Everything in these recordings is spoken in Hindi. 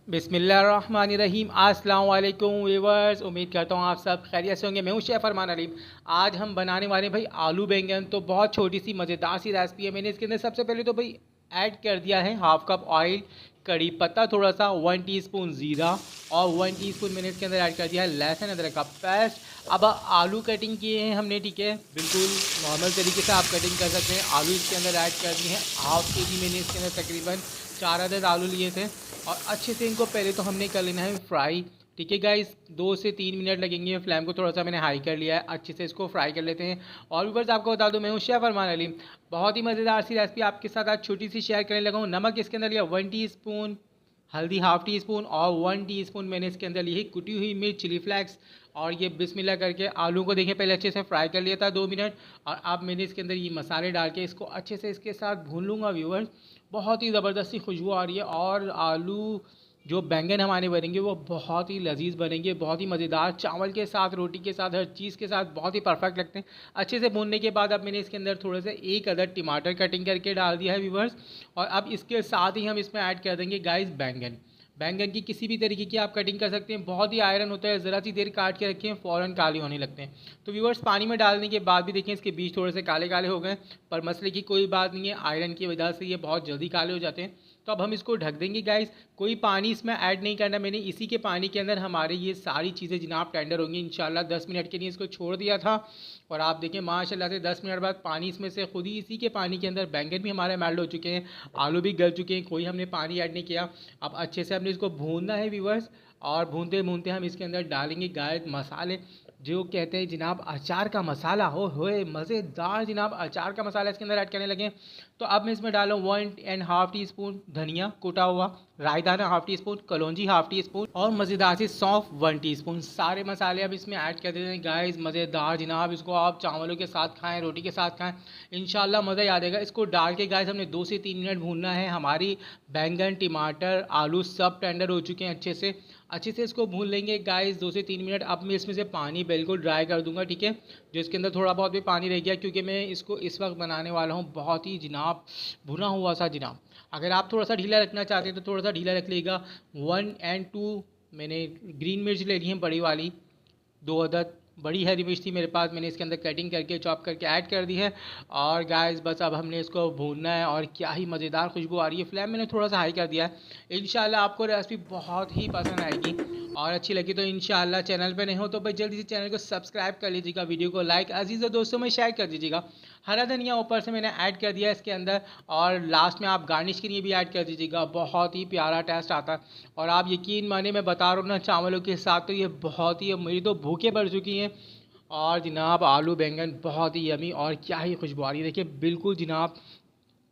बिस्मिल्लाहिर्रहमानिर्रहीम। अस्सलाम वालेकुम व्यूअर्स, उम्मीद करता हूँ आप सब खैरियत से होंगे। मैं हूँ शेफ़ अरमान अलीम। आज हम बनाने वाले हैं भाई आलू बैंगन। तो बहुत छोटी सी मज़ेदार सी रेसिपी है। मैंने इसके अंदर सबसे पहले तो भाई ऐड कर दिया है हाफ़ कप ऑयल, कड़ी पत्ता थोड़ा सा, 1 टीस्पून ज़ीरा और 1 टीस्पून मैंने इसके अंदर ऐड कर दिया है लहसुन अदरक का पेस्ट। अब आलू कटिंग किए हैं हमने, ठीक है, बिल्कुल नॉर्मल तरीके से आप कटिंग कर सकते हैं। आलू इसके अंदर ऐड कर दिए हैं, हाफ़ के जी मैंने इसके अंदर तकरीबन 4 अदद आलू लिए थे। और अच्छे से इनको पहले तो हमने कर लेना है फ्राई, ठीक है गाइस। 2 से 3 मिनट लगेंगे। फ्लेम को थोड़ा सा मैंने हाई कर लिया है, अच्छे से इसको फ्राई कर लेते हैं। और व्यूअर्स आपको बता दूं, मैं हूँ शेफ़ अरमान अलीम। बहुत ही मज़ेदार सी रेसिपी आपके साथ आज छोटी सी शेयर करने लगा हूँ। नमक इसके अंदर लिया 1 टीस्पून, हल्दी हाफ़ टी स्पून और 1 टीस्पून मैंने इसके अंदर ली है कुटी हुई मिर्च चिली फ्लेक्स। और ये बिस्मिल्लाह करके आलू को देखें पहले अच्छे से फ्राई कर लिया था 2 मिनट। और अब मैंने इसके अंदर ये मसाले डाल के इसको अच्छे से इसके साथ भून लूँगा व्यूअर्स। बहुत ही ज़बरदस्ती खुशबू आ रही है और आलू जो बैंगन हमारे बनेंगे वो बहुत ही लजीज बनेंगे, बहुत ही मज़ेदार, चावल के साथ, रोटी के साथ, हर चीज़ के साथ बहुत ही परफेक्ट लगते हैं। अच्छे से भूनने के बाद अब मैंने इसके अंदर थोड़ा सा 1 अदद टमाटर कटिंग करके डाल दिया है व्यूअर्स। और अब इसके साथ ही हम इसमें ऐड कर देंगे गाइस बैंगन। बैंगन की किसी भी तरीके की आप कटिंग कर सकते हैं, बहुत ही आयरन होता है, ज़रा सी देर काट के रखें फ़ौरन काले होने लगते हैं। तो व्यूअर्स पानी में डालने के बाद भी देखें इसके बीज थोड़े से काले काले हो गए, पर मसले की कोई बात नहीं है, आयरन की वजह से ये बहुत जल्दी काले हो जाते हैं। तो अब हम इसको ढक देंगे गाइस। कोई पानी इसमें ऐड नहीं करना, मैंने इसी के पानी के अंदर हमारे ये सारी चीज़ें जनाब टेंडर होंगी इंशाल्लाह। 10 मिनट के लिए इसको छोड़ दिया था और आप देखें माशाल्लाह से 10 मिनट बाद पानी इसमें से खुद ही, इसी के पानी के अंदर बैंगन भी हमारे मेल्ट हो चुके हैं, आलू भी गल चुके हैं, कोई हमने पानी ऐड नहीं किया। अब अच्छे से हमने इसको भूनना है व्यूअर्स। और भूनते भूनते हम इसके अंदर डालेंगे गाइस मसाले, जो कहते हैं जनाब अचार का मसाला। हो होए मज़ेदार जनाब अचार का मसाला इसके अंदर ऐड करने लगे। तो अब मैं इसमें डालूँ 1.5 टीस्पून धनिया कूटा हुआ, राई दाना हाफ़ टी स्पून, कलौंजी हाफ़ टी स्पून और मज़ेदार सी सौंफ 1 टीस्पून। सारे मसाले अब इसमें ऐड कर देते हैं गाइस। मज़ेदार जनाब, इसको आप चावलों के साथ खाएं, रोटी के साथ खाएं, इंशाल्लाह मज़ा ही आ जाएगा। इसको डाल के गाइस हमने 2 से 3 मिनट भूनना है। हमारी बैंगन, टमाटर, आलू सब टेंडर हो चुके हैं अच्छे से इसको भून लेंगे गाइस 2 से 3 मिनट। अब मैं इसमें से पानी बिल्कुल ड्राई कर दूंगा, ठीक है, जो इसके अंदर थोड़ा बहुत भी पानी रह गया, क्योंकि मैं इसको इस वक्त बनाने वाला हूँ बहुत ही जनाब भुना हुआ सा जनाब। अगर आप थोड़ा सा ढीला रखना चाहते हैं तो थोड़ा सा ढीला रख लेगा। 1 और 2 मैंने ग्रीन मिर्च ले ली है बड़ी वाली, 2 अदद बड़ी हरी मिर्च थी मेरे पास, मैंने इसके अंदर कटिंग करके चॉप करके ऐड कर दी है। और गाइस बस अब हमने इसको भूनना है और क्या ही मज़ेदार खुशबू आ रही है। फ्लेम मैंने थोड़ा सा हाई कर दिया है। इंशाल्लाह आपको रेसिपी बहुत ही पसंद आएगी और अच्छी लगी तो इंशाल्लाह, चैनल पे नहीं हो तो भाई जल्दी से चैनल को सब्सक्राइब कर लीजिएगा, वीडियो को लाइक अजीज़ दोस्तों में शेयर कर दीजिएगा। हरा धनिया ऊपर से मैंने ऐड कर दिया इसके अंदर और लास्ट में आप गार्निश के लिए भी ऐड कर दीजिएगा, बहुत ही प्यारा टेस्ट आता है। और आप यकीन माने मैं बता रहा हूँ ना, चावलों के साथ तो ये बहुत ही, मेरी तो भूखें बढ़ चुकी हैं। और जनाब आलू बैंगन बहुत ही यमी और क्या ही खुशबू आ रही है, देखिए बिल्कुल जनाब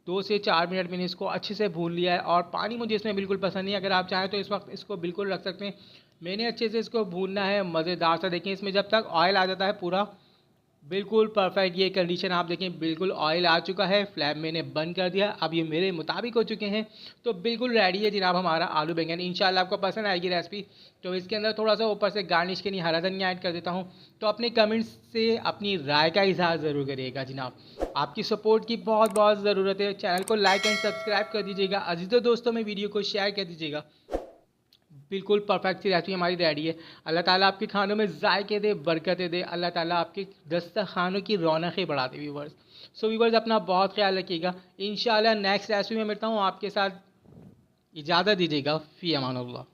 2 से 4 मिनट मैंने इसको अच्छे से भून लिया है। और पानी मुझे इसमें बिल्कुल पसंद नहीं है, अगर आप चाहें तो इस वक्त इसको बिल्कुल रख सकते हैं। मैंने अच्छे से इसको भूनना है मज़ेदार सा। देखें इसमें जब तक ऑयल आ जाता है पूरा बिल्कुल परफेक्ट ये कंडीशन, आप देखें बिल्कुल ऑयल आ चुका है, फ्लेम मैंने बंद कर दिया, अब ये मेरे मुताबिक हो चुके हैं। तो बिल्कुल रेडी है जनाब हमारा आलू बैंगन। इंशाल्लाह आपको पसंद आएगी रेसिपी। तो इसके अंदर थोड़ा सा ऊपर से गार्निश के लिए हरा धनिया ऐड कर देता हूँ। तो अपने कमेंट्स से अपनी राय का इजहार ज़रूर करिएगा जनाब, आपकी सपोर्ट की बहुत बहुत ज़रूरत है। चैनल को लाइक एंड सब्सक्राइब कर दीजिएगा, अजीज़ों दोस्तों में वीडियो को शेयर कर दीजिएगा। बिल्कुल परफेक्ट सी रेसिपी हमारी रेडी है। अल्लाह ताला आपके खानों में जायके दे, बरकतें दे, अल्लाह ताला आपके दस्तरखानों की रौनकें बढ़ा दे व्यूवर्स। सो व्यूवर्स अपना बहुत ख्याल रखिएगा। इंशाल्लाह नेक्स्ट रेसिपी में मिलता हूँ आपके साथ, इजाज़त दीजिएगा, फ़ी अमानुल्लाह।